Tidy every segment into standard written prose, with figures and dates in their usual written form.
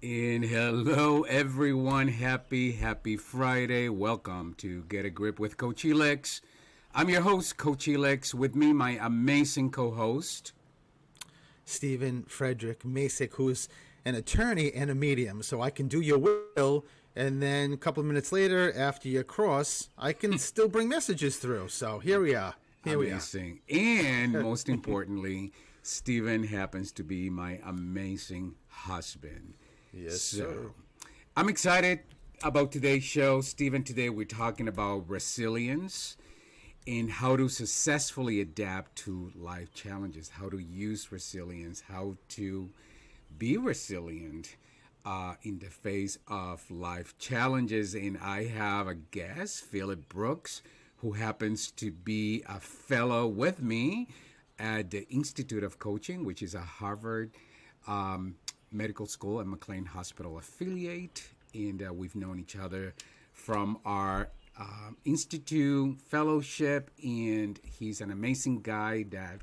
And hello, everyone. Happy Friday. Welcome to Get a Grip with Coach Elex. I'm your host, Coach Elex. With me, my amazing co-host, Stephen Frederick Masick, who's an attorney and a medium. So I can do your will, and then a couple of minutes later, after you cross, I can still bring messages through. So here we are. Amazing. And most importantly, Stephen happens to be my amazing husband. Yes, sir. I'm excited about today's show. Stephen, today we're talking about resilience and how to successfully adapt to life challenges, how to use resilience, how to be resilient in the face of life challenges. And I have a guest, Philip Brooks, who happens to be a fellow with me at the Institute of Coaching, which is a Harvard Medical School and McLean Hospital affiliate. And we've known each other from our Institute fellowship, and he's an amazing guy that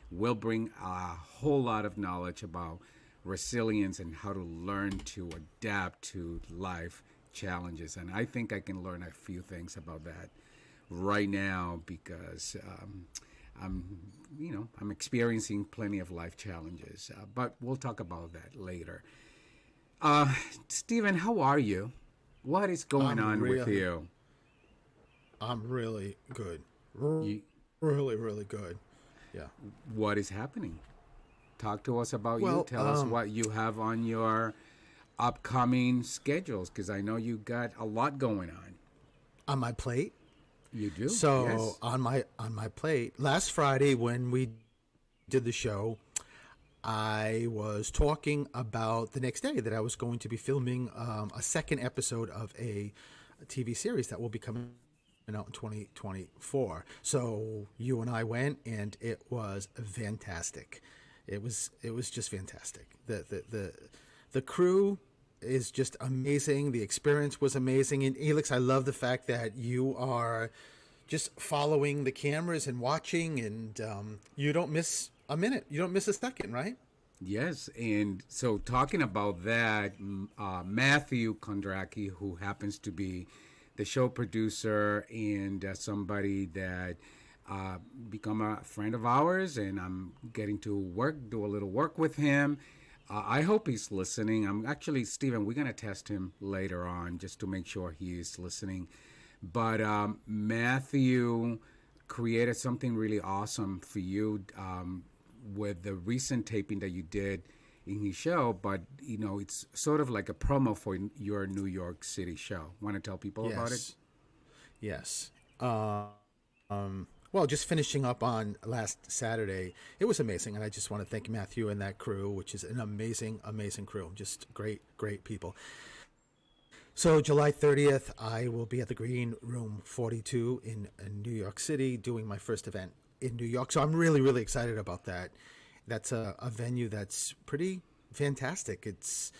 will bring a whole lot of knowledge about resilience and how to learn to adapt to life challenges. And I think I can learn a few things about that right now because I'm experiencing plenty of life challenges, but we'll talk about that later. Stephen, how are you? What is going on with you? I'm really good. You- Really good. Yeah. What is happening? Talk to us about you. Well, Tell us what you have on your upcoming schedules, because I know you got a lot going On my plate. You do? So Yes. on my plate, last Friday when we did the show, I was talking about the next day that I was going to be filming a second episode of a TV series that will be coming out in 2024. So you and I went, and it was fantastic. It was just fantastic. The crew is just amazing. The experience was amazing. And Elix, I love the fact that you are just following the cameras and watching, and you don't miss a minute. You don't miss a second, right? Yes, and so talking about that, Matthew Kondraki, who happens to be the show producer and somebody that become a friend of ours, and I'm getting to do a little work with him. I hope he's listening. I'm actually, Stephen, we're going to test him later on just to make sure he is listening. But Matthew created something really awesome for you with the recent taping that you did in his show. But, it's sort of like a promo for your New York City show. Want to tell people about it? Yes. Well, just finishing up on last Saturday, it was amazing, and I just want to thank Matthew and that crew, which is an amazing crew, just great people. So July 30th, I will be at the Green Room 42 in New York City doing my first event in New York. So I'm really excited about that. That's a venue that's pretty fantastic. It's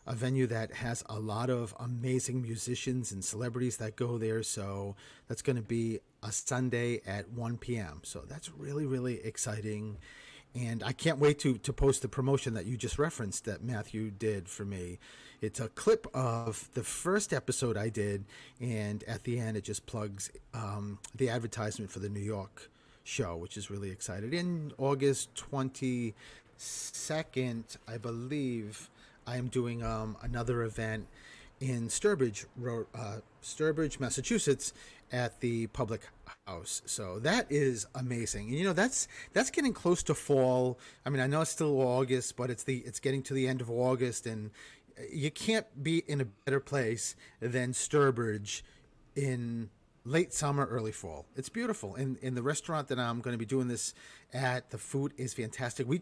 a venue that has a lot of amazing musicians and celebrities that go there. So that's going to be a Sunday at 1 p.m. So that's really exciting. And I can't wait to post the promotion that you just referenced that Matthew did for me. It's a clip of the first episode I did, and at the end it just plugs the advertisement for the New York show, which is really exciting. In August 22nd, I believe, I am doing another event in Sturbridge, Massachusetts, at the Public House. So that is amazing. And that's getting close to fall. I mean, I know it's still August, but it's getting to the end of August, and you can't be in a better place than Sturbridge in late summer, early fall. It's beautiful. And in the restaurant that I'm going to be doing this at, the food is fantastic. We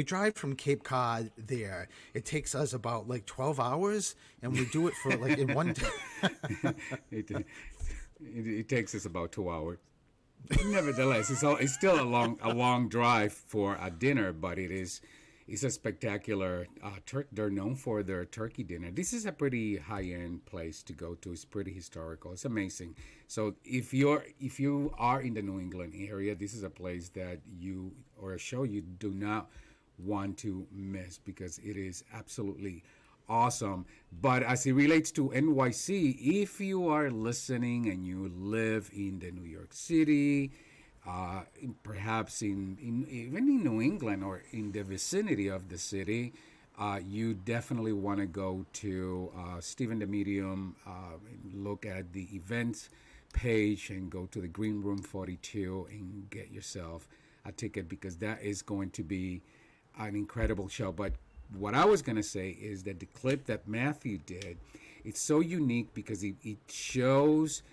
drive from Cape Cod there. It takes us about 12 hours, and we do it for in one day. It takes us about 2 hours. Nevertheless, it's still a long drive for a dinner, but it's a spectacular they're known for their turkey dinner. This is a pretty high-end place to go to. It's pretty historical. It's amazing. So if you are in the New England area, this is a place that a show you do not want to miss, because it is absolutely awesome. But as it relates to NYC, if you are listening and you live in the New York City, perhaps even in New England or in the vicinity of the city, you definitely want to go to Stephen the Medium, look at the events page, and go to the Green Room 42 and get yourself a ticket, because that is going to be an incredible show. But what I was going to say is that the clip that Matthew did, it's so unique because it shows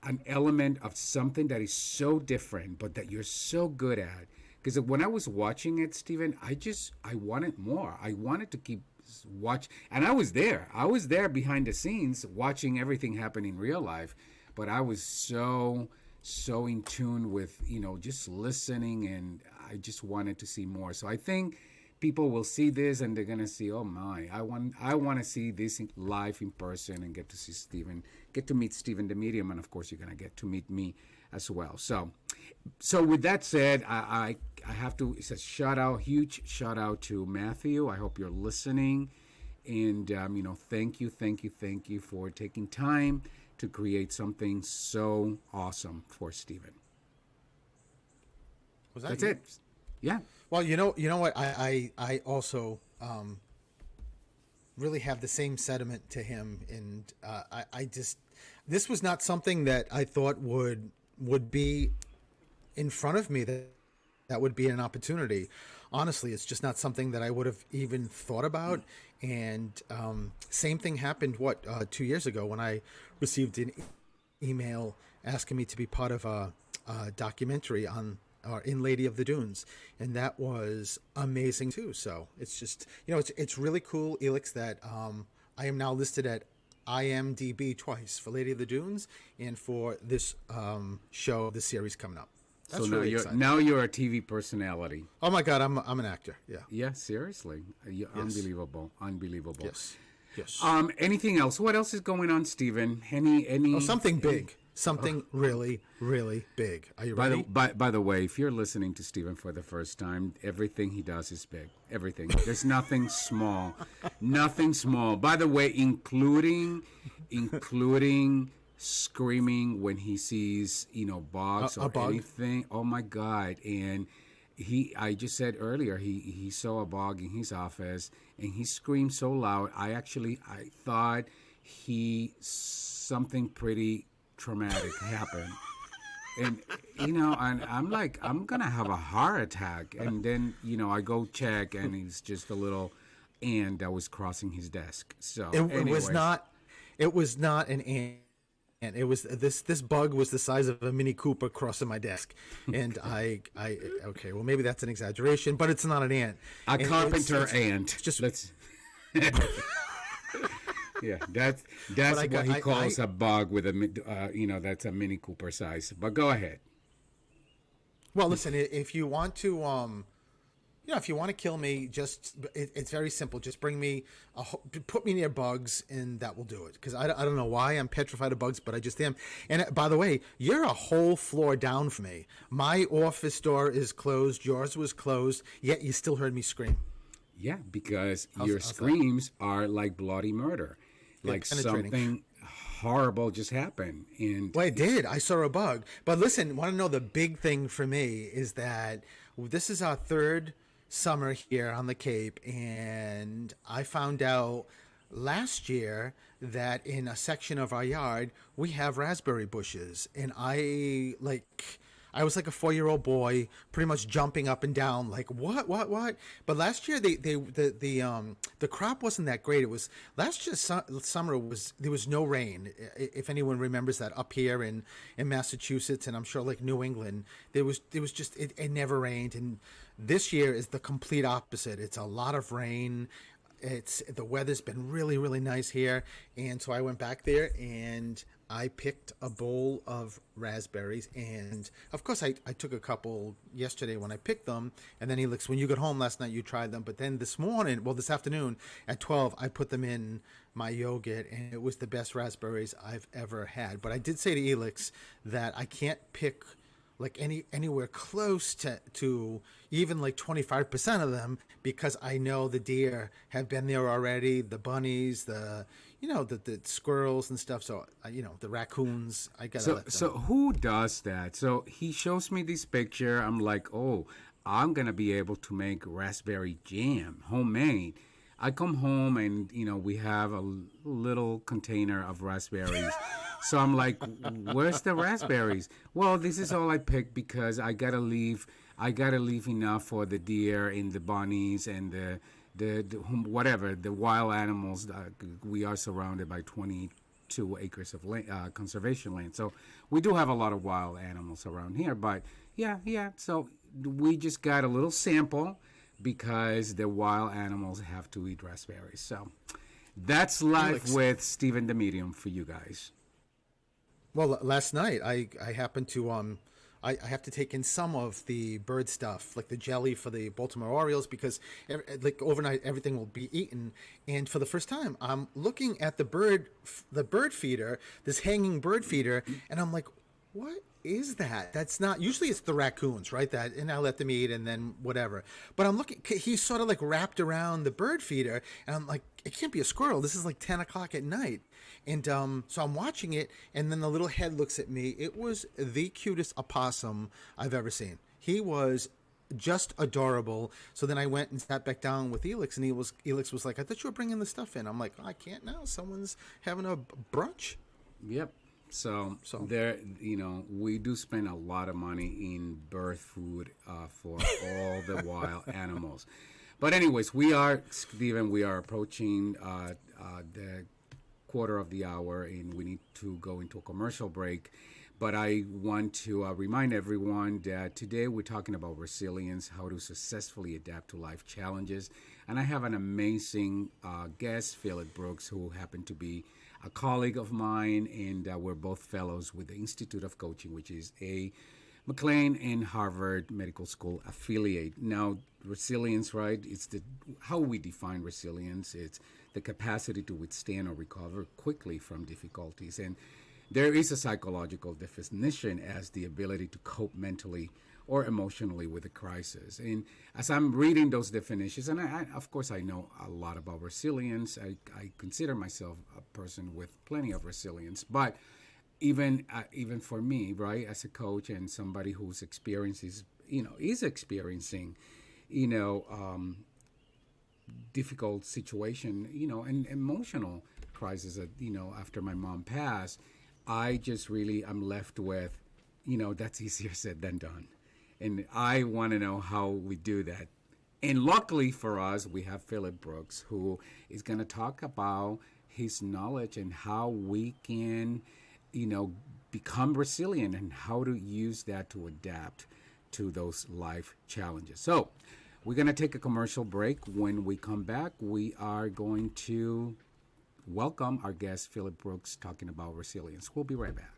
an element of something that is so different, but that you're so good at. Because when I was watching it, Stephen, I wanted more. I wanted to keep watch, and I was there. I was there behind the scenes watching everything happen in real life, but I was so in tune with, just listening, and I just wanted to see more. So I think people will see this and they're gonna see, oh my, I want to see this live in person and get to meet Stephen the Medium, and of course you're gonna get to meet me as well. So with that said, I have to, it's a huge shout out to Matthew. I hope you're listening, and thank you for taking time to create something so awesome for Stephen. That's it. Yeah. Well, you know what? I also really have the same sentiment to him, and this was not something that I thought would be in front of me, that would be an opportunity. Honestly, it's just not something that I would have even thought about. And same thing happened 2 years ago when I received an email asking me to be part of a documentary on in Lady of the Dunes, and that was amazing too. So it's just, it's really cool, Elix, that I am now listed at IMDb twice for Lady of the Dunes and for this show, this series coming up. That's so really exciting. Now you're a TV personality. Oh my God, I'm an actor. Yeah. Yeah, seriously. Yes. Unbelievable. Yes. Anything else? What else is going on, Stephen? Any something big. Something really, really big. Are you ready? By the way, if you're listening to Stephen for the first time, everything he does is big. Everything. There's nothing small. Nothing small. By the way, including screaming when he sees, bugs or bug. anything. Oh my God. And I just said earlier, he saw a bug in his office and he screamed so loud. I thought something pretty traumatic happened. And, and I'm like, I'm going to have a heart attack. And then, I go check and it's just a little ant that was crossing his desk. So it was not an ant. And it was this bug was the size of a Mini Cooper crossing my desk, and okay, well maybe that's an exaggeration, but it's not an ant. A carpenter ant. Just let's. Yeah, that's what he calls a bug with a that's a Mini Cooper size. But go ahead. Well, listen, if you want to if you want to kill me, it's very simple. Just put me near bugs, and that will do it. Because I don't know why I'm petrified of bugs, but I just am. And by the way, you're a whole floor down from me. My office door is closed. Yours was closed. Yet you still heard me scream. Yeah, because your screams are like bloody murder, like something horrible just happened. And well, it did. I saw a bug. But listen, want to know the big thing for me is that this is our third summer here on the Cape, and I found out last year that in a section of our yard we have raspberry bushes, and I I was like a 4-year-old boy, pretty much jumping up and down, like what? But last year the crop wasn't that great. It was last year's summer there was no rain. If anyone remembers that, up here in Massachusetts, and I'm sure like New England, there was just it never rained. And this year is the complete opposite. It's a lot of rain. The weather's been really, really nice here, and so I went back there and I picked a bowl of raspberries, and of course I took a couple yesterday when I picked them, and then Elix, when you got home last night, you tried them, but then this afternoon at 12, I put them in my yogurt, and it was the best raspberries I've ever had. But I did say to Elix that I can't pick like anywhere close to even like 25% of them, because I know the deer have been there already, the bunnies, the squirrels and stuff. So the raccoons, I gotta So let so them. who does that? So he shows me this picture. I'm like, oh, I'm gonna be able to make raspberry jam homemade. I come home and we have a little container of raspberries. So I'm like, where's the raspberries? Well, this is all I picked because I gotta leave enough for the deer and the bunnies and whatever the wild animals. We are surrounded by 22 acres of land, conservation land. So we do have a lot of wild animals around here. But yeah. So we just got a little sample because the wild animals have to eat raspberries. So that's life Felix. with Stephen the Medium for you guys. Well, last night I happened to I have to take in some of the bird stuff, like the jelly for the Baltimore Orioles, because like overnight everything will be eaten. And for the first time, I'm looking at the bird feeder, this hanging bird feeder, and I'm like, what is that? That's not usually it's the raccoons, right? That and I let them eat and then whatever. But I'm looking, he's sort of like wrapped around the bird feeder, and I'm like, it can't be a squirrel. This is like 10 o'clock at night. And so I'm watching it, and then the little head looks at me. It was the cutest opossum I've ever seen. He was just adorable. So then I went and sat back down with Elix, and Elix was like, "I thought you were bringing the stuff in." I'm like, "I can't now. Someone's having a brunch." Yep. So So there, we do spend a lot of money in bird food for all the wild animals. But anyways, Stephen, we are approaching the quarter of the hour, and we need to go into a commercial break. But I want to remind everyone that today we're talking about resilience, how to successfully adapt to life challenges. And I have an amazing guest, Philip Brooks, who happened to be a colleague of mine, and we're both fellows with the Institute of Coaching, which is a McLean and Harvard Medical School affiliate. Now, resilience, right? It's how we define resilience. It's the capacity to withstand or recover quickly from difficulties. And there is a psychological definition as the ability to cope mentally or emotionally with a crisis. And as I'm reading those definitions, and of course I know a lot about resilience, I consider myself a person with plenty of resilience, but even for me, right, as a coach and somebody whose experiences, is experiencing, you know, difficult situation, and emotional crisis that, after my mom passed, I just really I'm left with, that's easier said than done. And I want to know how we do that. And luckily for us, we have Philip Brooks, who is going to talk about his knowledge and how we can, you know, become resilient and how to use that to adapt to those life challenges. So, we're going to take a commercial break. When we come back, we are going to welcome our guest, Philip Brooks, talking about resilience. We'll be right back.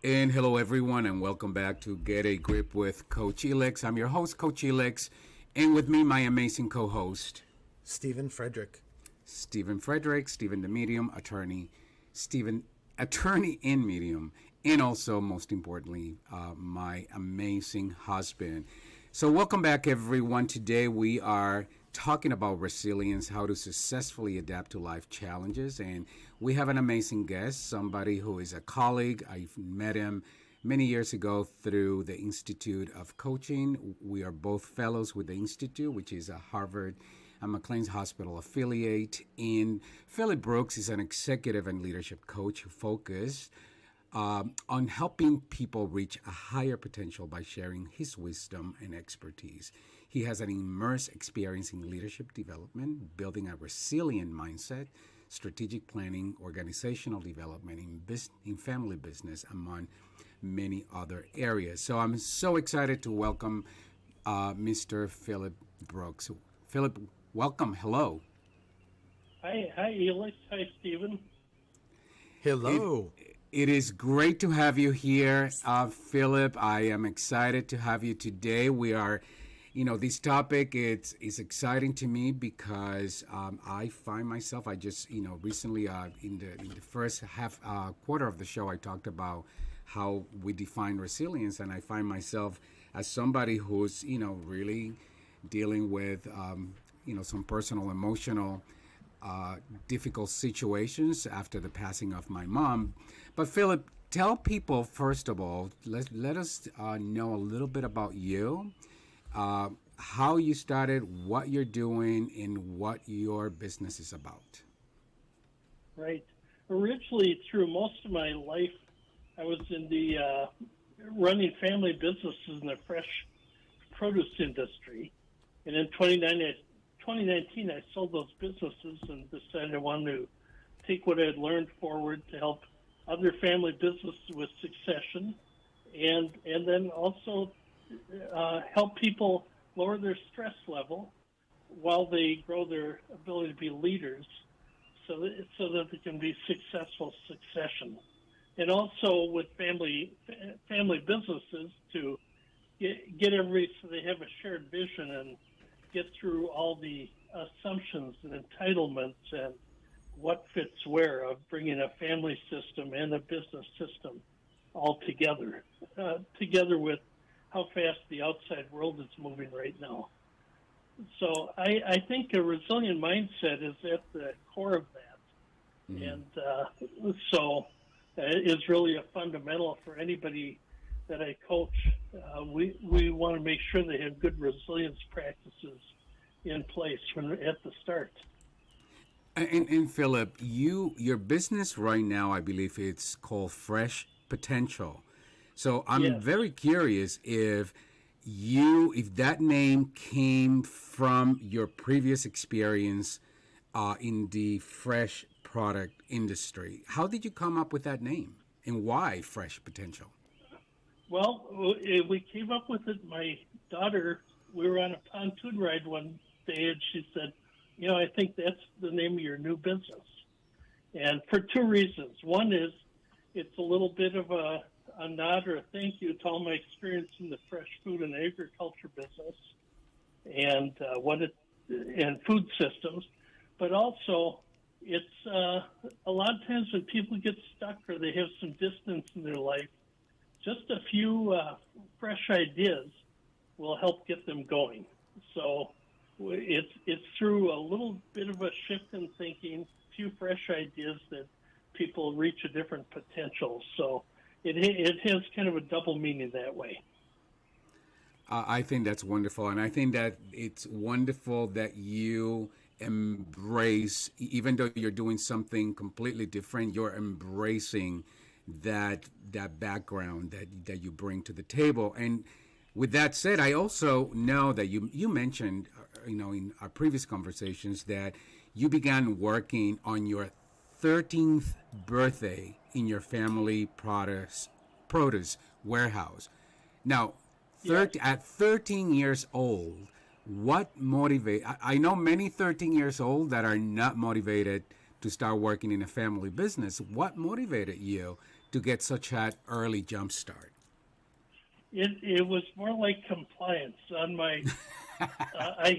And hello, everyone, and welcome back to Get a Grip with Coach Elix. I'm your host, Coach Elix, and with me, my amazing co host, Stephen Frederick. Stephen Frederick, Stephen the Medium, Stephen, attorney in Medium, and also, most importantly, my amazing husband. So, welcome back, everyone. Today, we are talking about resilience, how to successfully adapt to life challenges. And we have an amazing guest, somebody who is a colleague. I've met him many years ago through the Institute of Coaching. We are both fellows with the Institute, which is a Harvard and McLean's Hospital affiliate. And Philip Brooks is an executive and leadership coach who focuses on helping people reach a higher potential by sharing his wisdom and expertise. He has an immense experience in leadership development, building a resilient mindset, strategic planning, organizational development, in family business, among many other areas. So I'm so excited to welcome Mr. Philip Brooks. Philip, welcome. Hello. Hi, Elix. Hi, Stephen. Hello. It is great to have you here, Philip. I am excited to have you today. We are, this topic is exciting to me because I find myself. I just, recently in the first quarter of the show, I talked about how we define resilience, and I find myself as somebody who's, really dealing with, some personal, emotional difficult situations after the passing of my mom. But Philip, tell people first of all, let us know a little bit about you, how you started, what you're doing, and what your business is about. Right. Originally, through most of my life, I was in the running family businesses in the fresh produce industry. And in 2019, I sold those businesses and decided I wanted to take what I had learned forward to help other family businesses with succession, and then also help people lower their stress level while they grow their ability to be leaders, so that they can be successful succession, and also with family businesses to get everybody so they have a shared vision and get through all the assumptions and entitlements and what fits where of bringing a family system and a business system all together, together with how fast the outside world is moving right now. So I think a resilient mindset is at the core of that. Mm-hmm. And so it is really a fundamental for anybody that I coach. We want to make sure they have good resilience practices in place at the start. And Philip, your business right now, I believe it's called Fresh Potential. So I'm very curious if that name came from your previous experience in the fresh product industry. How did you come up with that name, and why Fresh Potential? Well, we came up with it. My daughter, we were on a pontoon ride one day, and she said, I think that's the name of your new business. And for two reasons. One is it's a little bit of a nod or a thank you to all my experience in the fresh food and agriculture business and and food systems. But also, it's a lot of times when people get stuck or they have some distance in their life, just a few fresh ideas will help get them going. So it's through a little bit of a shift in thinking, a few fresh ideas that people reach a different potential. So it has kind of a double meaning that way. I think that's wonderful. And I think that it's wonderful that you embrace, even though you're doing something completely different, you're embracing that background that you bring to the table. And with that said, I also know that you mentioned, in our previous conversations, that you began working on your 13th birthday in your family produce warehouse. Now, at 13 years old, what motivated? I know many 13 years old that are not motivated to start working in a family business. What motivated you to get such an early jump start? It was more like compliance on my. I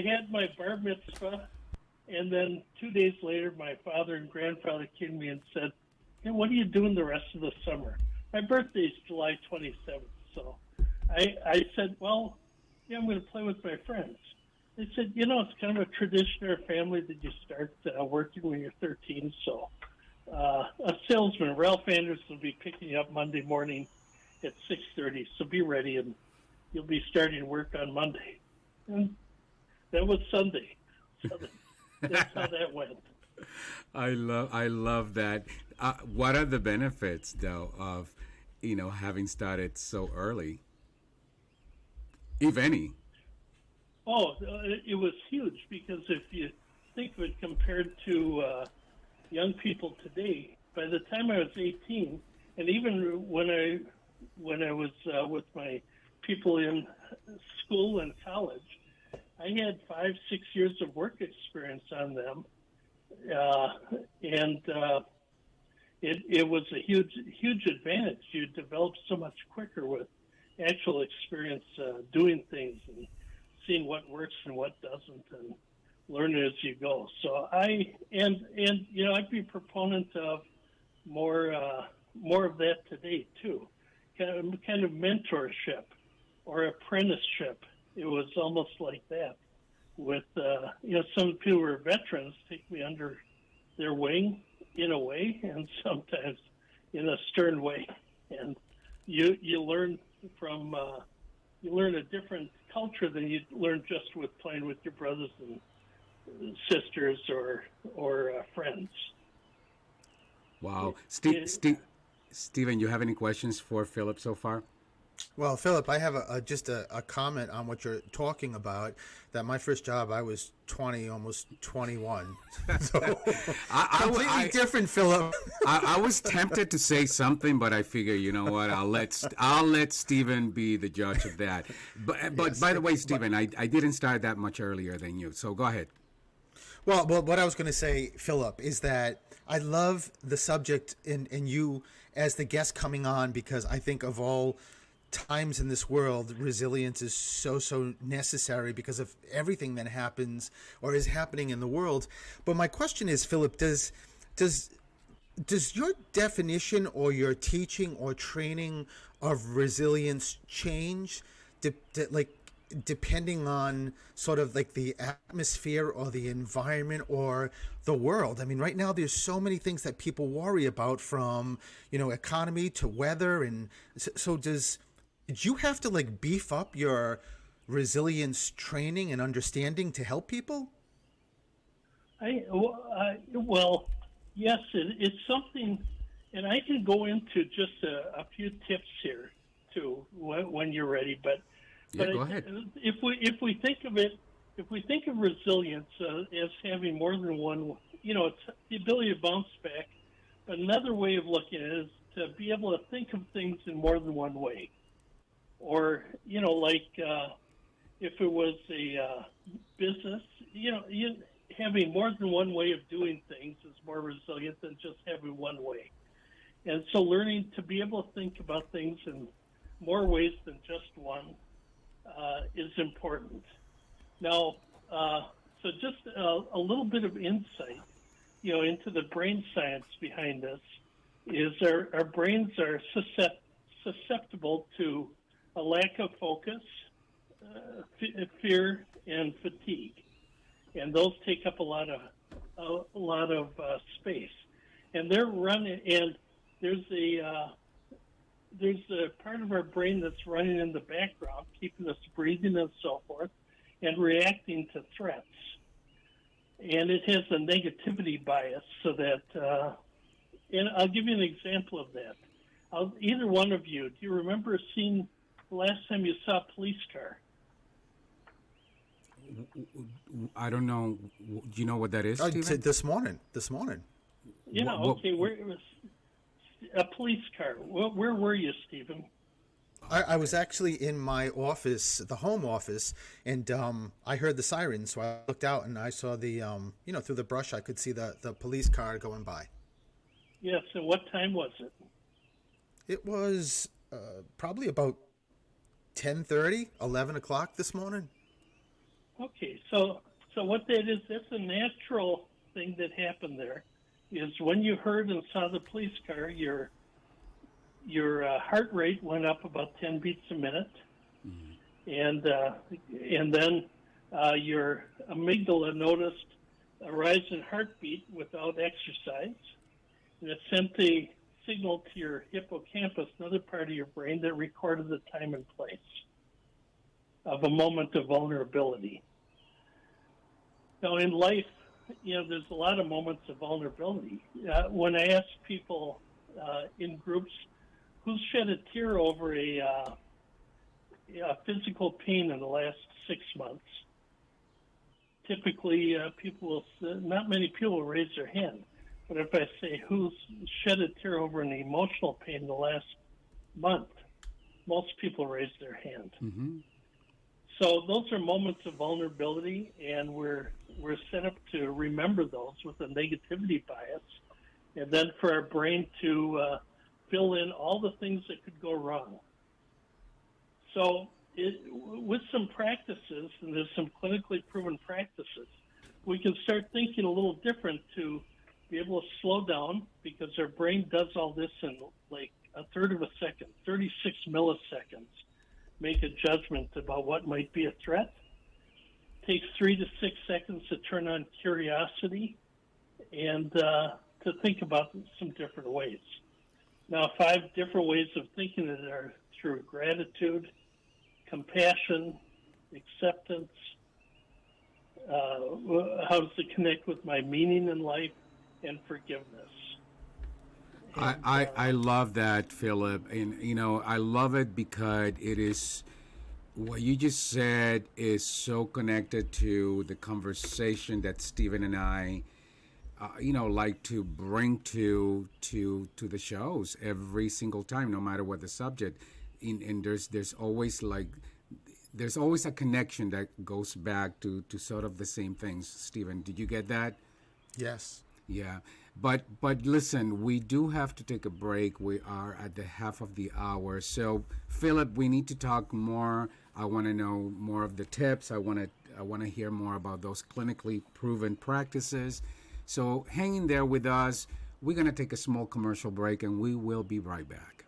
had my bar mitzvah, and then 2 days later, my father and grandfather came to me and said, "Hey, what are you doing the rest of the summer?" My birthday's July 27th, so I said, "Well, yeah, I'm going to play with my friends." They said, "It's kind of a tradition in our family that you start working when you're 13." So a salesman, Ralph Anderson, will be picking you up Monday morning at 6:30. So be ready, and you'll be starting work on Monday. And that was Sunday. So that's how that went. I love that. What are the benefits though of having started so early, if any? Oh, it was huge because if you think of it compared to young people today, by the time I was 18, and even when I was with my people in school and college, I had 5-6 years of work experience on them, and it was a huge advantage. You develop so much quicker with actual experience doing things and seeing what works and what doesn't, and learning as you go. So I'd be a proponent of more of that today too, kind of mentorship or apprenticeship. It was almost like that. With some people who are veterans take me under their wing in a way, and sometimes in a stern way, and you learn from you learn a different culture than you learn just with playing with your brothers and sisters or friends. Wow, Stephen, you have any questions for Philip so far? Well, Philip, I have just a comment on what you're talking about. That my first job, I was 20, almost 21. So completely different, Philip. I was tempted to say something, but I figure, you know what? I'll let Stephen be the judge of that. But Yes, by the way, Stephen, I didn't start that much earlier than you. So go ahead. Well, what I was going to say, Philip, is that I love the subject and you as the guest coming on, because I think of all times in this world, resilience is so necessary because of everything that happens or is happening in the world. But my question is, Philip, does your definition or your teaching or training of resilience change depending on sort of like the atmosphere or the environment or the world? I mean, right now there's so many things that people worry about, from economy to weather, and so did you have to like beef up your resilience training and understanding to help people? Well, yes, it's something, and I can go into just a few tips here too when you're ready. But Go ahead. If we think of it, if we think of resilience as having more than one, it's the ability to bounce back. But another way of looking at it is to be able to think of things in more than one way. Or, if it was a business, having more than one way of doing things is more resilient than just having one way. And so learning to be able to think about things in more ways than just one is important. Now, so just a little bit of insight, into the brain science behind this is our brains are susceptible to a lack of focus, fear, and fatigue, and those take up a lot of space. And they're running, and there's a part of our brain that's running in the background, keeping us breathing and so forth, and reacting to threats. And it has a negativity bias, so that, and I'll give you an example of that. Either one of you, do you remember seeing the last time you saw a police car? I don't know. Do you know what that is, Stephen? This morning. Yeah, okay. Where it was a police car. Where were you, Stephen? I was actually in my office, the home office, and I heard the sirens, so I looked out and I saw the, through the brush, I could see the police car going by. Yes, and what time was it? It was probably about 10:30, 11 o'clock this morning. Okay, so what that is, that's a natural thing that happened there. Is when you heard and saw the police car, your heart rate went up about 10 beats a minute, and then your amygdala noticed a rise in heartbeat without exercise, and it sent a signal to your hippocampus, another part of your brain that recorded the time and place of a moment of vulnerability. Now, in life, there's a lot of moments of vulnerability. When I ask people in groups who's shed a tear over a physical pain in the last 6 months, typically not many people will raise their hand. But if I say who's shed a tear over an emotional pain in the last month, most people raise their hand. Mm-hmm. So those are moments of vulnerability, and we're set up to remember those with a negativity bias, and then for our brain to fill in all the things that could go wrong. So with some practices, and there's some clinically proven practices, we can start thinking a little different to be able to slow down, because our brain does all this in like a third of a second, 36 milliseconds. Make a judgment about what might be a threat. It takes 3 to 6 seconds to turn on curiosity and to think about some different ways. Now, 5 different ways of thinking it are through gratitude, compassion, acceptance, how does it connect with my meaning in life, and forgiveness. I love that, Philip, and I love it because it is what you just said is so connected to the conversation that Stephen and I, like to bring to the shows every single time, no matter what the subject. And there's always a connection that goes back to sort of the same things. Stephen, did you get that? Yes. Yeah, but listen, we do have to take a break. We are at the half of the hour. So, Philip, we need to talk more. I want to know more of the tips. I want to hear more about those clinically proven practices. So, hang in there with us. We're going to take a small commercial break, and we will be right back.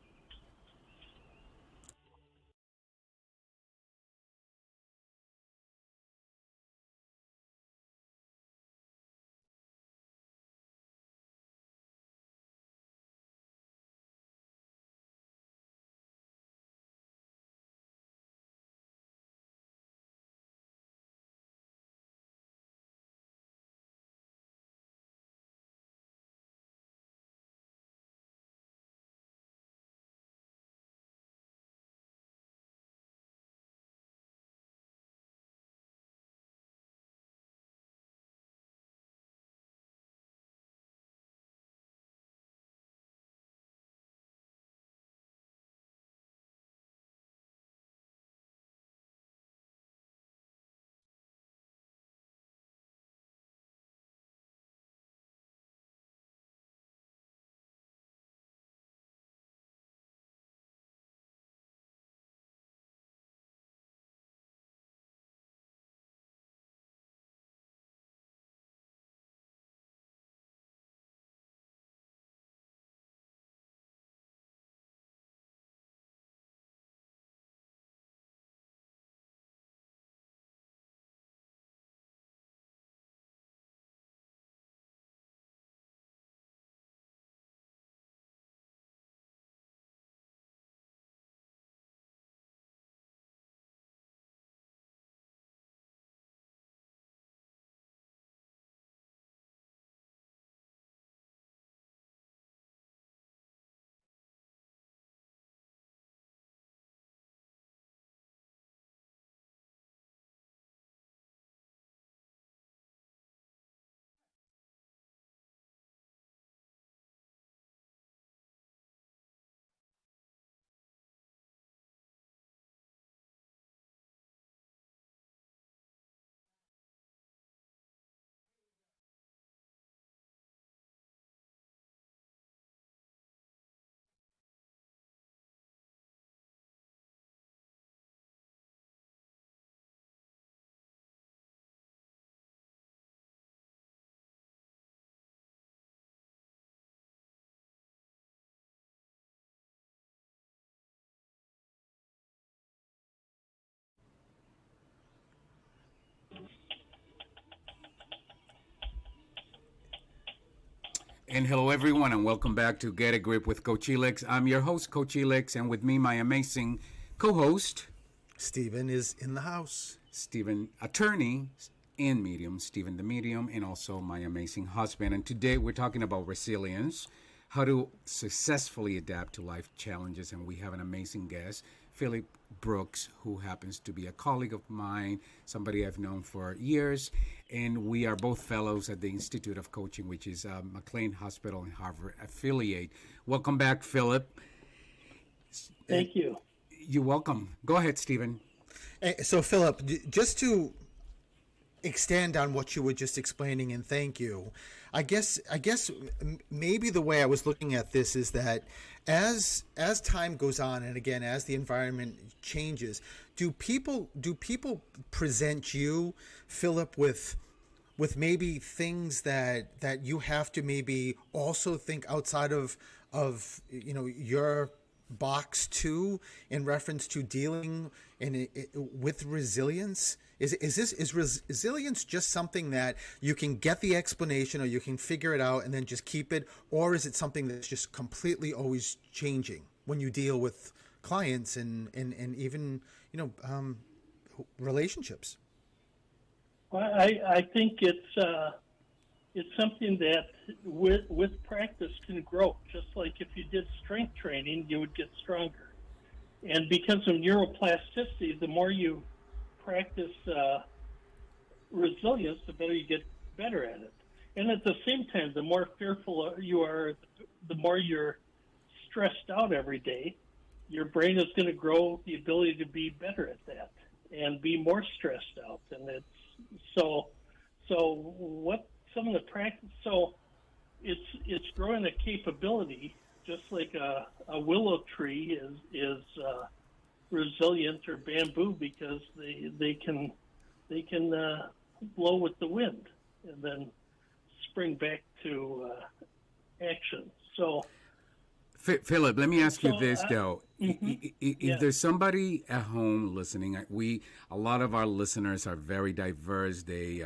And hello, everyone, and welcome back to Get a Grip with Coach Elix. I'm your host, Coach Elix, and with me, my amazing co-host, Stephen is in the house. Stephen, attorney and medium, Stephen the medium, and also my amazing husband. And today we're talking about resilience, how to successfully adapt to life challenges. And we have an amazing guest, Philip Brooks, who happens to be a colleague of mine, somebody I've known for years. And we are both fellows at the Institute of Coaching, which is McLean Hospital and Harvard affiliate. Welcome back, Philip. Thank you. You're welcome. Go ahead, Stephen. So, Philip, just to extend on what you were just explaining, and thank you. I guess maybe the way I was looking at this is that as time goes on, and again as the environment changes, do people present you, Philip, with maybe things that you have to maybe also think outside of your box too, in reference to dealing with resilience? Is resilience just something that you can get the explanation or you can figure it out and then just keep it, or is it something that's just completely always changing when you deal with clients and even relationships? Well, I think it's something that with practice can grow. Just like if you did strength training, you would get stronger. And because of neuroplasticity, the more you practice resilience, the better you get better at it. And at the same time, the more fearful you are, the more you're stressed out every day, your brain is going to grow the ability to be better at that and be more stressed out. And it's so what some of the practice, so it's growing a capability, just like a willow tree is resilient, or bamboo, because they can blow with the wind and then spring back to action. So, Philip, let me ask you this though: if there's somebody at home listening, a lot of our listeners are very diverse. They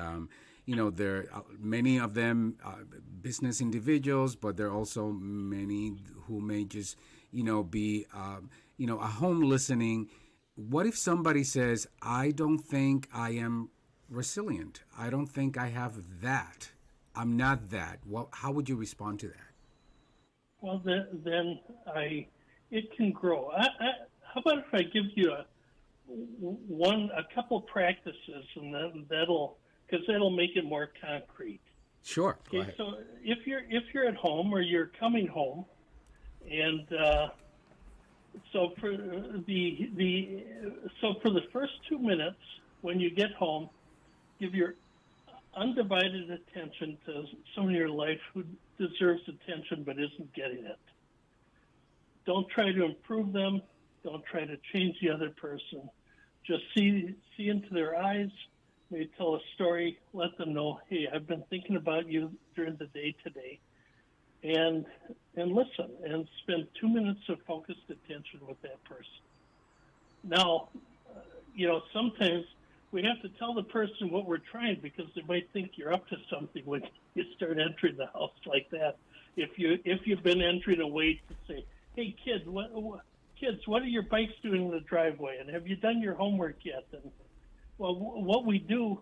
there are many of them business individuals, but there are also many who may just be at home listening. What if somebody says, I don't think I am resilient, I don't think I have that, I'm not that? How would you respond to that? Well, then it can grow. How about if I give you a couple practices, and then that'll make it more concrete. Sure. Okay. So if you're at home or you're coming home, and so for the first 2 minutes when you get home, give your undivided attention to someone in your life who deserves attention but isn't getting it. Don't try to improve them. Don't try to change the other person. Just see into their eyes. Maybe tell a story. Let them know, hey, I've been thinking about you during the day today. And listen, and spend 2 minutes of focused attention with that person. Now, sometimes we have to tell the person what we're trying, because they might think you're up to something when you start entering the house like that. If you've been entering a way to say, hey, kids, what are your bikes doing in the driveway? And have you done your homework yet? And well, what we do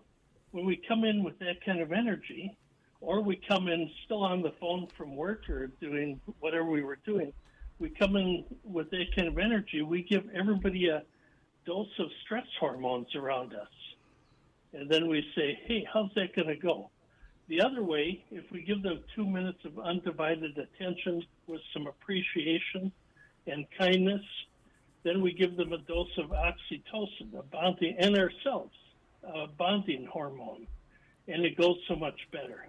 when we come in with that kind of energy, or we come in still on the phone from work or doing whatever we were doing, we come in with that kind of energy, we give everybody a dose of stress hormones around us. And then we say, hey, how's that going to go? The other way, if we give them 2 minutes of undivided attention with some appreciation and kindness, then we give them a dose of oxytocin, a bonding, and ourselves, a bonding hormone, and it goes so much better.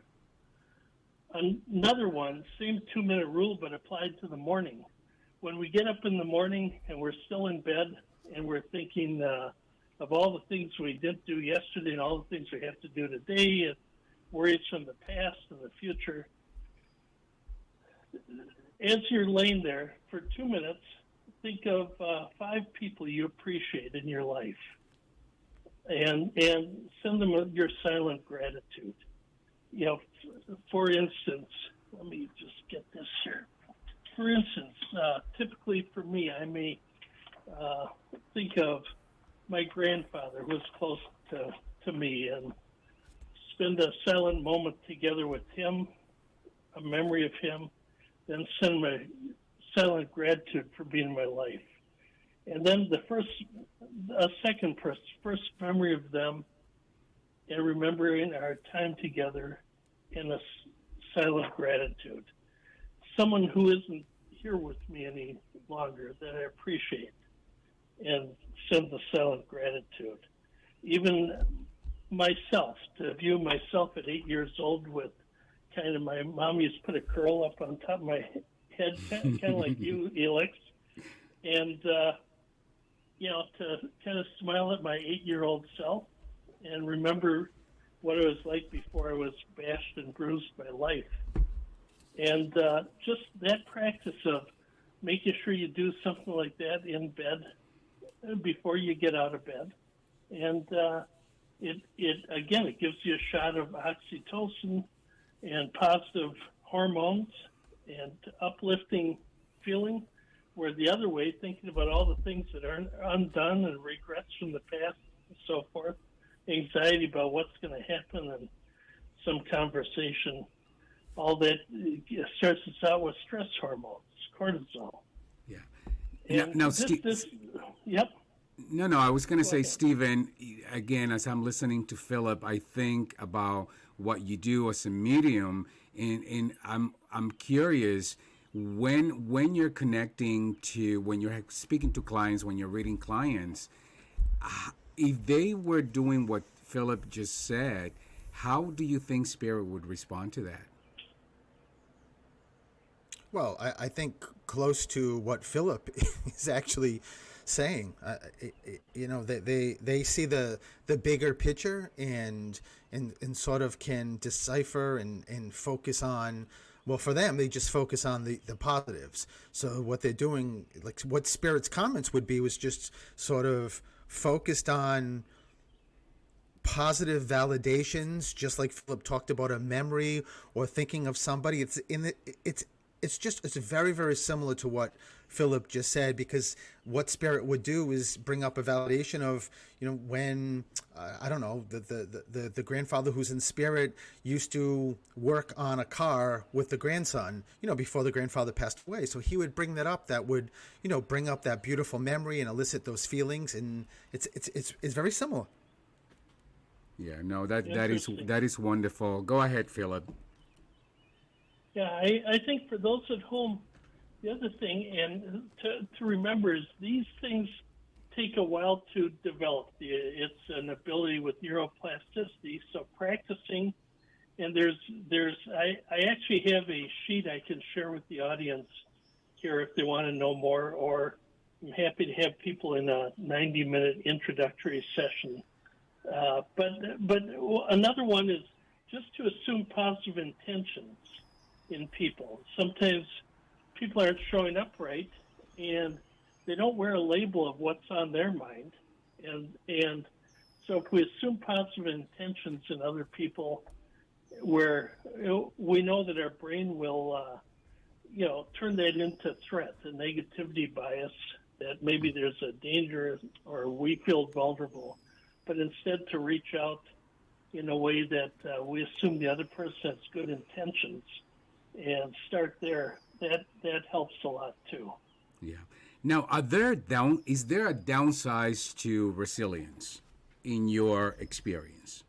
Another one, same 2 minute rule, but applied to the morning. When we get up in the morning and we're still in bed and we're thinking of all the things we didn't do yesterday and all the things we have to do today, and worries from the past and the future, as you're laying there for 2 minutes, think of 5 people you appreciate in your life, and send them your silent gratitude. For instance, let me just get this here. For instance, typically for me, I may think of my grandfather who was close to me and spend a silent moment together with him, a memory of him, then send my silent gratitude for being in my life. And then a second first memory of them and remembering our time together in a silent gratitude. Someone who isn't here with me any longer that I appreciate and send the silent gratitude. Even myself, to view myself at 8 years old with kind of my mom used to put a curl up on top of my head, kind of like you, Elix. And, to kind of smile at my 8-year-old self and remember what it was like before I was bashed and bruised by life. And just that practice of making sure you do something like that in bed before you get out of bed. And it gives you a shot of oxytocin and positive hormones and uplifting feeling, where the other way, thinking about all the things that aren't undone and regrets from the past and so forth, anxiety about what's going to happen and some conversation, all that starts us out with stress hormones, cortisol. Yeah. And now, yep. No, I was going to say, Stephen, again, as I'm listening to Philip, I think about what you do as a medium, and I'm curious, when you're connecting to, when you're speaking to clients, when you're reading clients, if they were doing what Philip just said, how do you think Spirit would respond to that? Well, I think close to what Philip is actually saying. They see the bigger picture and sort of can decipher and focus on. Well, for them, they just focus on the positives. So what they're doing, like what Spirit's comments would be, was just sort of focused on positive validations, just like Philip talked about a memory or thinking of somebody. It's very, very similar to what Philip just said, because what Spirit would do is bring up a validation of, when I don't know, the grandfather who's in Spirit used to work on a car with the grandson, before the grandfather passed away. So he would bring that up. That would, bring up that beautiful memory and elicit those feelings, and it's very similar. Yeah, no, that is wonderful. Go ahead, Philip. Yeah, I think for those at home, the other thing and to remember is these things take a while to develop. It's an ability with neuroplasticity, so practicing. And I actually have a sheet I can share with the audience here if they want to know more, or I'm happy to have people in a 90-minute introductory session. But another one is just to assume positive intentions in people. Sometimes people aren't showing up right, and they don't wear a label of what's on their mind. And so if we assume positive intentions in other people, where we know that our brain will, turn that into threat, a negativity bias, that maybe there's a danger or we feel vulnerable, but instead to reach out in a way that we assume the other person has good intentions and start there. That helps a lot too. Yeah. Now, is there a downside to resilience in your experience?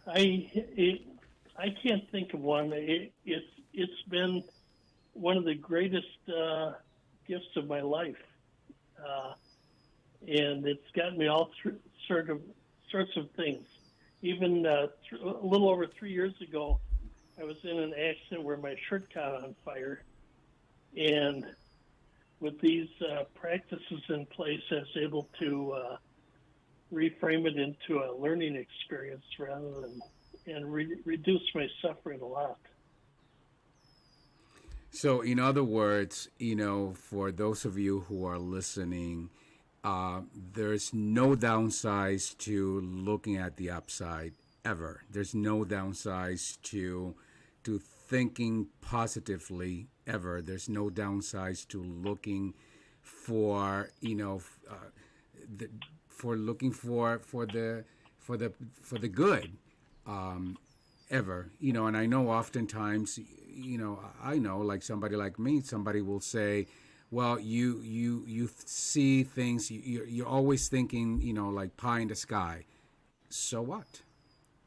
I can't think of one. It's been one of the greatest gifts of my life, and it's gotten me all through sorts of things. Even a little over 3 years ago, I was in an accident where my shirt caught on fire, and with these practices in place, I was able to reframe it into a learning experience and reduce my suffering a lot. So, in other words, for those of you who are listening, there's no downsides to looking at the upside ever. There's no downsides to thinking positively ever. There's no downsides to looking for the, for looking for the good ever. And I know oftentimes, I know, like somebody like me, somebody will say, well, you see things, you're always thinking, like pie in the sky. So what?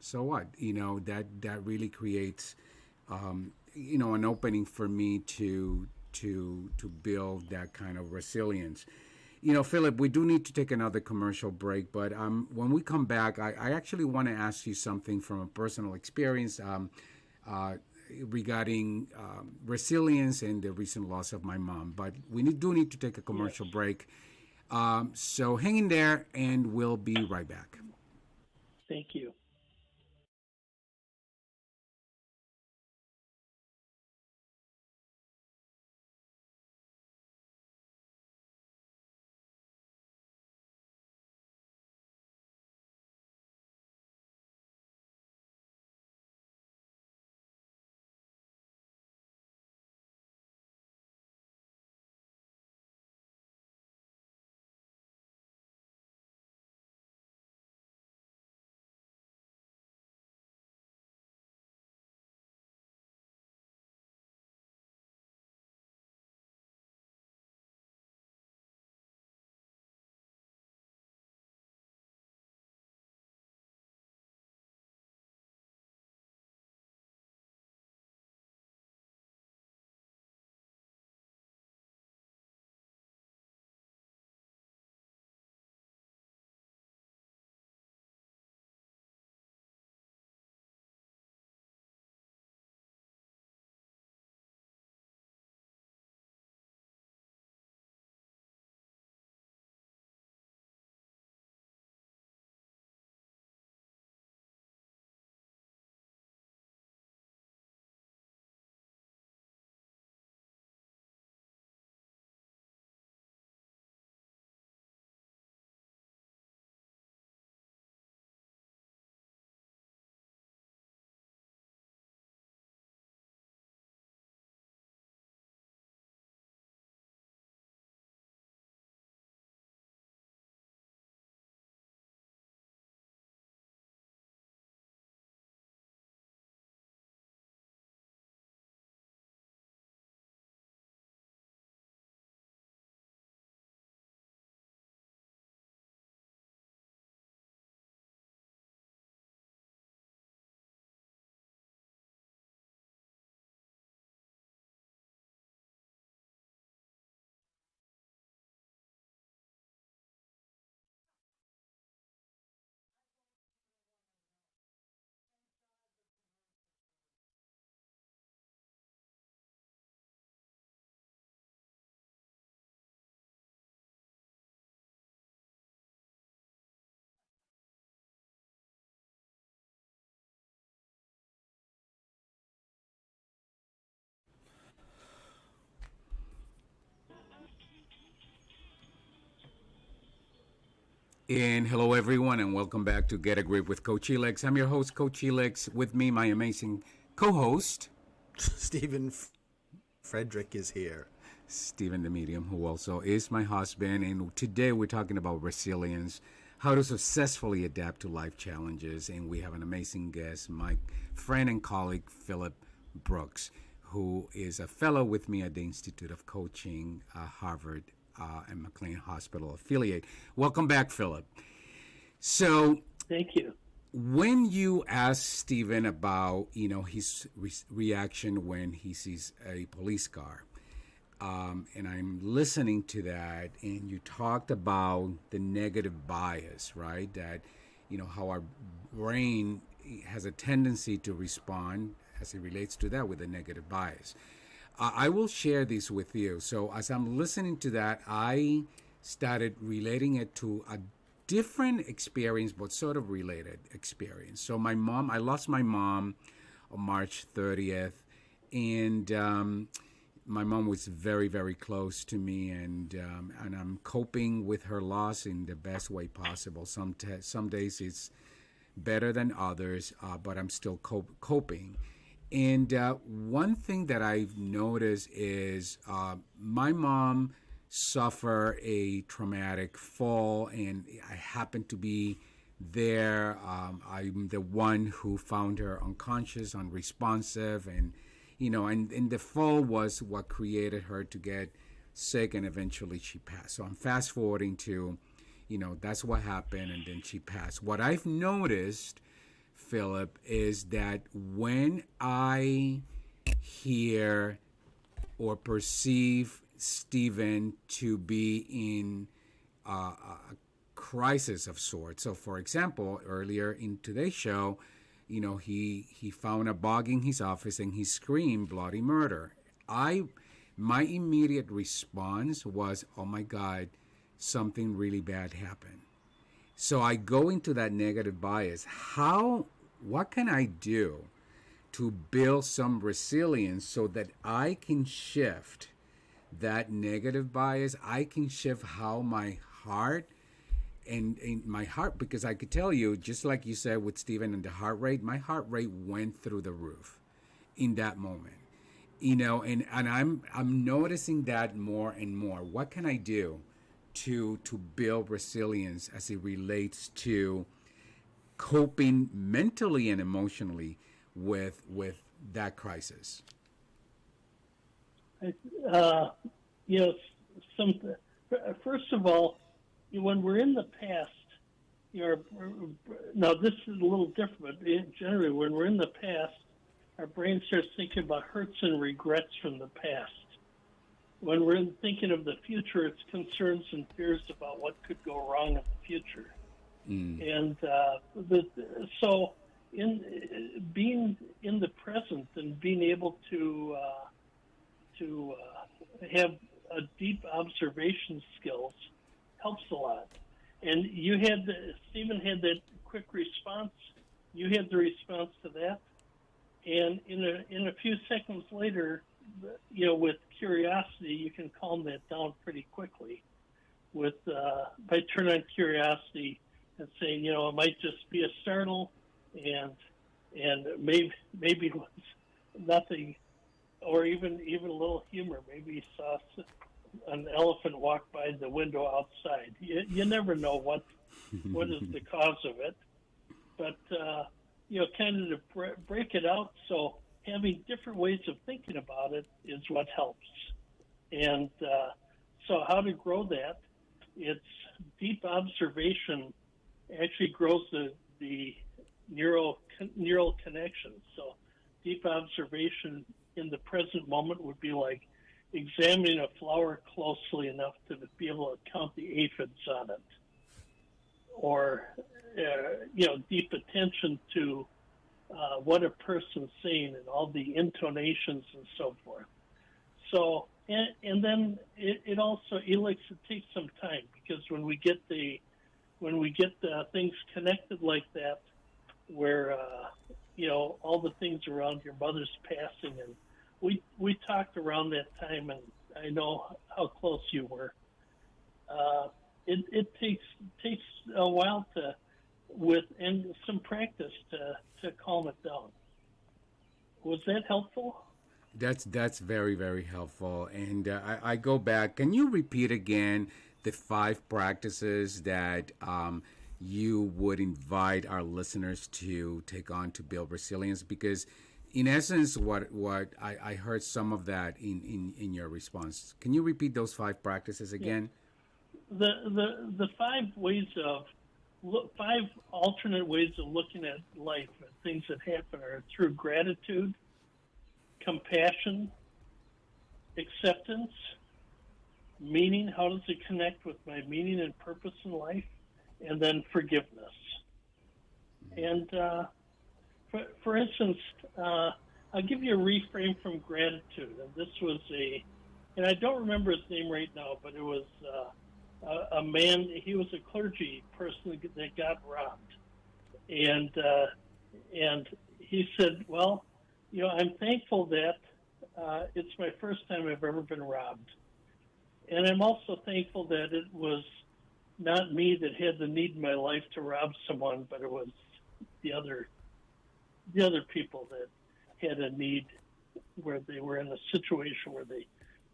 So what? That really creates an opening for me to build that kind of resilience. Philip, we do need to take another commercial break, but when we come back, I actually want to ask you something from a personal experience regarding resilience and the recent loss of my mom. But we do need to take a commercial break. So hang in there, and we'll be right back. Thank you. And hello, everyone, and welcome back to Get a Grip with Coach Elex. I'm your host, Coach Elex. With me, my amazing co-host, Stephen Frederick is here. Stephen the Medium, who also is my husband. And today we're talking about resilience, how to successfully adapt to life challenges. And we have an amazing guest, my friend and colleague, Philip Brooks, who is a fellow with me at the Institute of Coaching, Harvard and McLean Hospital affiliate. Welcome back, Philip. So, Thank you. when you ask Stephen about his reaction when he sees a police car, and I'm listening to that, and you talked about the negative bias, right? That how our brain has a tendency to respond as it relates to that with a negative bias. I will share this with you. So as I'm listening to that, I started relating it to a different experience, but sort of related experience. So I lost my mom on March 30th, and my mom was very, very close to me, and I'm coping with her loss in the best way possible. Some days it's better than others, but I'm still coping. And one thing that I've noticed is my mom suffered a traumatic fall, and I happened to be there. I'm the one who found her unconscious, unresponsive, and and the fall was what created her to get sick, and eventually she passed. So I'm fast forwarding to, that's what happened, and then she passed. What I've noticed, Philip, is that when I hear or perceive Stephen to be in a crisis of sorts. So, for example, earlier in today's show, he found a bug in his office and he screamed bloody murder. My immediate response was, oh my God, something really bad happened. So I go into that negative bias. What can I do to build some resilience so that I can shift that negative bias? I can shift how my heart and my heart, because I could tell you, just like you said with Stephen and the heart rate, my heart rate went through the roof in that moment. And I'm noticing that more and more. What can I do to build resilience as it relates to coping mentally and emotionally with that crisis? Yes, first of all, when we're in the past, now this is a little different, but generally when we're in the past, our brain starts thinking about hurts and regrets from the past. When we're thinking of the future, it's concerns and fears about what could go wrong in the future. And so being in the present and being able to have a deep observation skills helps a lot. And Stephen had that quick response. You had the response to that. And in a few seconds later, with curiosity, you can calm that down pretty quickly. By turning on curiosity and saying, it might just be a startle, and maybe it was nothing, or even a little humor. Maybe you saw an elephant walk by the window outside. You never know what is the cause of it, but kind of to break it out. So having different ways of thinking about it is what helps. And so how to grow that? It's deep observation actually grows the neural connections. So deep observation in the present moment would be like examining a flower closely enough to be able to count the aphids on it, or deep attention to what a person's saying and all the intonations and so forth. So and then it also takes some time, because when we get the things connected like that, where all the things around your mother's passing, and we talked around that time, and I know how close you were. It takes a while and some practice to calm it down. Was that helpful? That's very, very helpful. And I go back. Can you repeat again the 5 practices that you would invite our listeners to take on to build resilience? Because in essence, what I heard some of that in your response. Can you repeat those 5 practices again? Yeah. The 5 alternate ways of looking at life and things that happen are through gratitude, compassion, acceptance, meaning, how does it connect with my meaning and purpose in life, and then forgiveness. And for instance, I'll give you a reframe from gratitude. And this was and I don't remember his name right now, but it was a man. He was a clergy person that got robbed, and he said, "Well, I'm thankful that it's my first time I've ever been robbed, and I'm also thankful that it was not me that had the need in my life to rob someone, but it was the other people that had a need where they were in a situation where they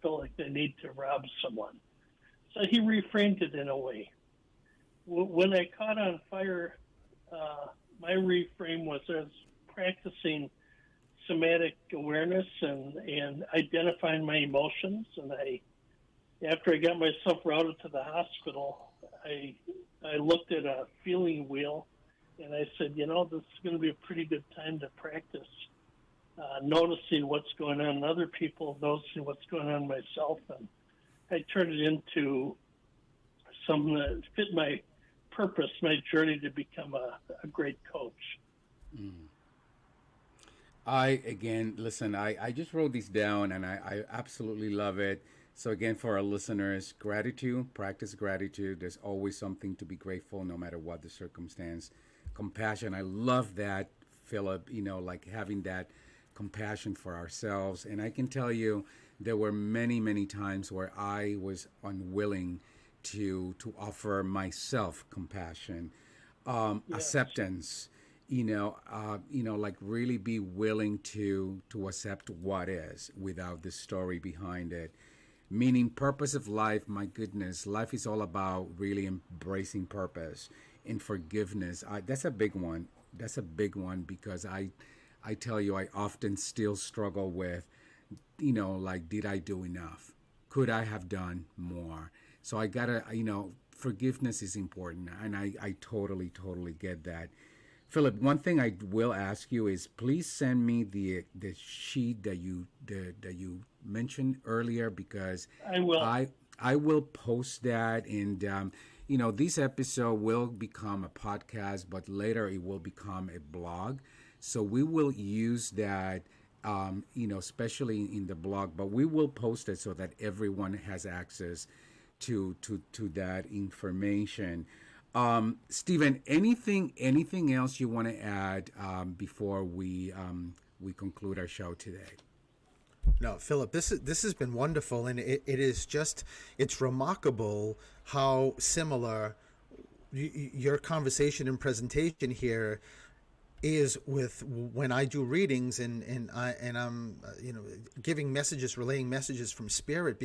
felt like they need to rob someone. So he reframed it in a way. When I caught on fire, my reframe was I was practicing somatic awareness and identifying my emotions. And after I got myself routed to the hospital, I looked at a feeling wheel and I said, this is going to be a pretty good time to practice noticing what's going on in other people, noticing what's going on in myself. And I turned it into something that fit my purpose, my journey to become a great coach. Listen, I just wrote these down and I absolutely love it. So again, for our listeners, gratitude, practice gratitude. There's always something to be grateful no matter what the circumstance. Compassion, I love that, Philip, like having that compassion for ourselves. And I can tell you there were many, many times where I was unwilling to offer myself compassion, acceptance, like really be willing to accept what is without the story behind it. Meaning purpose of life, my goodness, life is all about really embracing purpose and forgiveness. That's a big one. That's a big one because I tell you, I often still struggle with, like, did I do enough? Could I have done more? So I gotta, forgiveness is important. And I totally, totally get that. Philip, one thing I will ask you is please send me the sheet that you mentioned earlier because I will. I will post that and this episode will become a podcast, but later it will become a blog. So we will use that especially in the blog, but we will post it so that everyone has access to that information. Stephen, anything else you want to add before we conclude our show today? No, Philip, this has been wonderful, and it's remarkable how similar your conversation and presentation here is with when I do readings and I'm giving messages, relaying messages from spirit,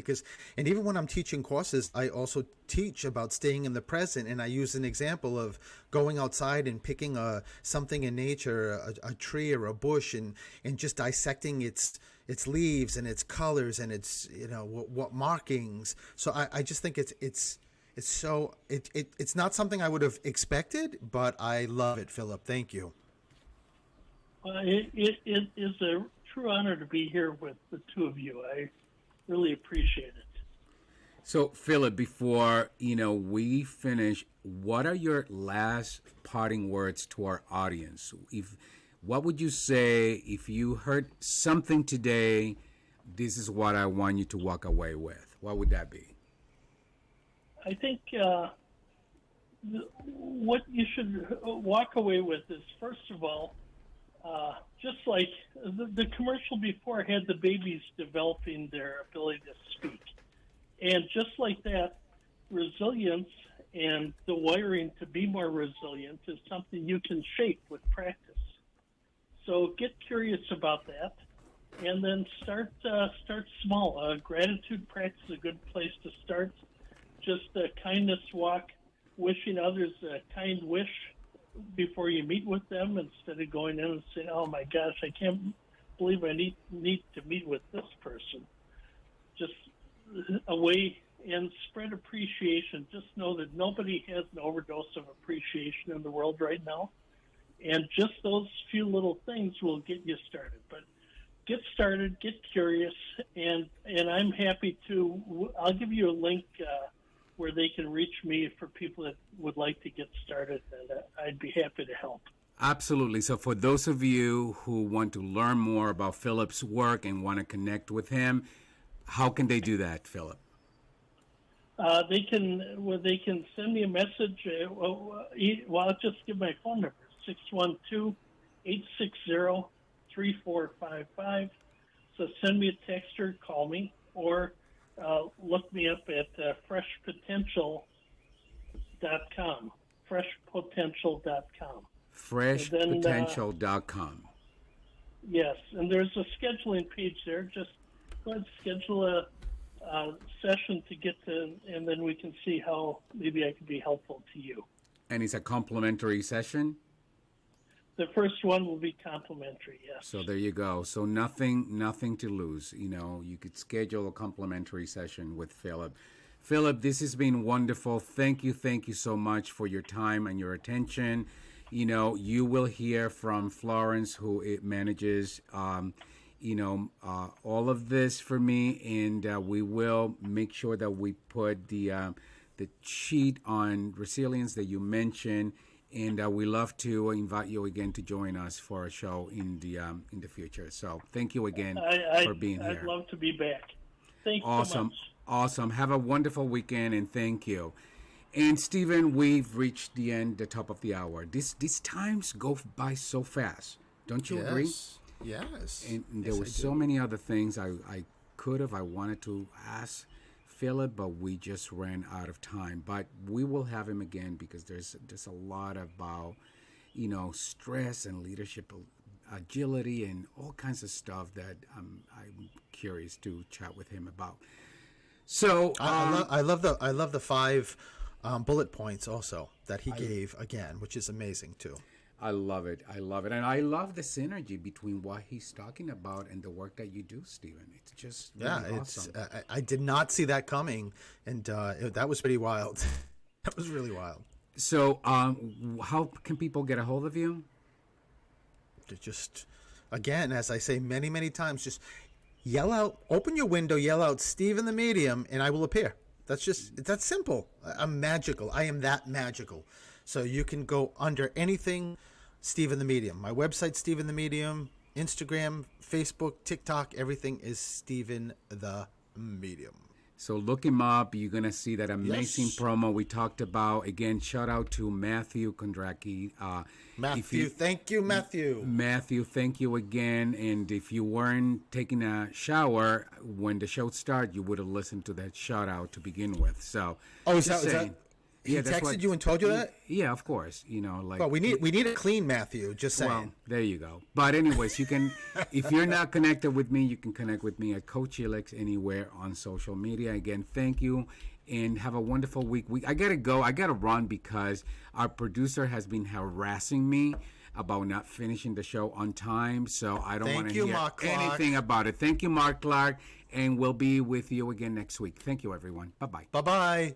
and even when I'm teaching courses, I also teach about staying in the present, and I use an example of going outside and picking something in nature, a tree or a bush, and just dissecting its leaves and its colors and its what markings. So I just think it's not something I would have expected, but I love it, Philip. Thank you. It is a true honor to be here with the two of you. I really appreciate it. So, Philip, before we finish, what are your last parting words to our audience? What would you say if you heard something today? This is what I want you to walk away with. What would that be? I think what you should walk away with is, first of all, just like the commercial before had the babies developing their ability to speak. And just like that, resilience and the wiring to be more resilient is something you can shape with practice. So get curious about that, and then start small. Gratitude practice is a good place to start. Just a kindness walk, wishing others a kind wish before you meet with them, instead of going in and saying, "Oh my gosh, I can't believe I need to meet with this person." Just a way and spread appreciation. Just know that nobody has an overdose of appreciation in the world right now. And just those few little things will get you started. But get started, get curious, and I'm happy to. I'll give you a link where they can reach me for people that would like to get started, and I'd be happy to help. Absolutely. So for those of you who want to learn more about Philip's work and want to connect with him, how can they do that, Philip? They can send me a message. I'll just give my phone number, 612-860-3455. So send me a text or call me, or look me up at freshpotential.com, freshpotential.com. freshpotential.com. Yes, and there's a scheduling page there. Just go ahead and schedule a session to get to, and then we can see how maybe I can be helpful to you. And it's a complimentary session? The first one will be complimentary, yes. So there you go. So nothing to lose. You know, you could schedule a complimentary session with Philip. Philip, this has been wonderful. Thank you so much for your time and your attention. You know, you will hear from Florence, who it manages, all of this for me, and we will make sure that we put the sheet on resilience that you mentioned. And we love to invite you again to join us for a show in the future. So thank you again for being here. I'd love to be back. Thanks so much. Awesome. Have a wonderful weekend, and thank you. And Stephen, we've reached the top of the hour. These times go by so fast. Don't you agree? Yes. And there were so many other things I wanted to ask Philip, but we just ran out of time. But we will have him again because there's a lot about, stress and leadership agility and all kinds of stuff that I'm curious to chat with him about. So I love the 5 bullet points also that he gave again, which is amazing too. I love it, and I love the synergy between what he's talking about and the work that you do, Stephen. It's just really awesome. I did not see that coming, and that was pretty wild. That was really wild. So, how can people get a hold of you? Just, again, as I say many times, just yell out, open your window, yell out, Stephen the Medium, and I will appear. That's simple. I'm magical. I am that magical. So you can go under anything, Stephen the Medium. My website, Stephen the Medium, Instagram, Facebook, TikTok, everything is Stephen the Medium. So look him up. You're going to see that amazing promo we talked about. Again, shout out to Matthew Kondracki. Thank you, Matthew. Matthew, thank you again. And if you weren't taking a shower when the show started, you would have listened to that shout out to begin with. So, is that he texted you and told you that? Yeah, of course. Well, we need a clean Matthew. Just saying. Well, there you go. But anyways, you can, if you're not connected with me, you can connect with me at Coach Helix anywhere on social media. Again, thank you, and have a wonderful week. I gotta go. I gotta run because our producer has been harassing me about not finishing the show on time. So I don't want to hear anything about it. Thank you, Mark Clark, and we'll be with you again next week. Thank you, everyone. Bye bye. Bye bye.